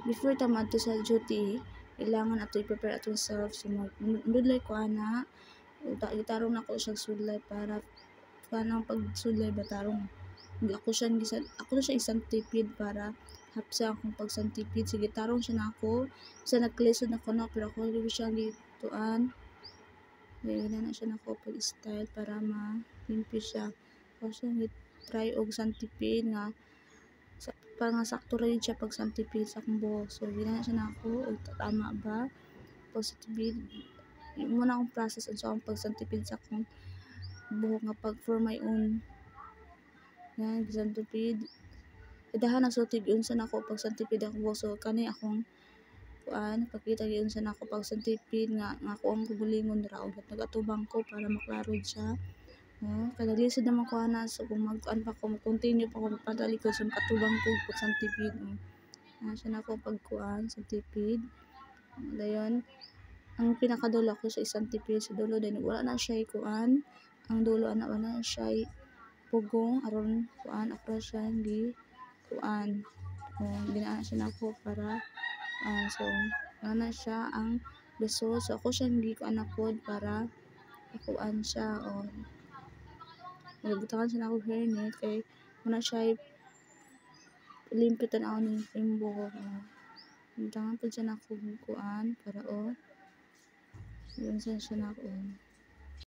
before ta madto sa duty, kailangan ato i-prepare atong self. So magdudlay ko ana, gitarong na ko siya sulay para kanang pagsulay ba tarong ako siya isang tipid para hapsa akong pagsantipid. Sige, tarong siya na ako. Sa nag-lesson ako na, pero ako hindi siya gituan. Kaya na siya na ako pag-style para ma-limpyo siya. Ako siya try og santipid nga para nga sakto rin siya pag santipid sa akong buhok. So, gina siya na ako. O, tama ba? Pag-santipid. Yung muna akong process sa akong pag-santipid sa akong buhok nga pag for my own. Yan, santipid. Kadahan na sultib yun sa nako pag santipid akong buhok. So, kani akong pakita yun sa nako pag santipid nga ako ang kugulingon raw. Nagatubang ko para maklarod siya. Kada lisod naman ko na, so kung pa ko, continue pa ko magpatalikod, so makatubang ko pag santipid. Siya na ako pagkuan, santipid. Dayon, ang pinakadulo ko sa isang tipid sa dulo, din wala na siya kuan. Ang dulo, wala na siya pugong, aron kuan, ako siya hindi kuan. Ginaan siya na ako para, so, wala na siya ang beso. So, ako siya hindi kuan apod para kuan siya, nagbutangan siya na ako hairnet kay muna siya limpyo tanaw ni yung buhok. Butangan po siya na ako kuan para yun siya na ako.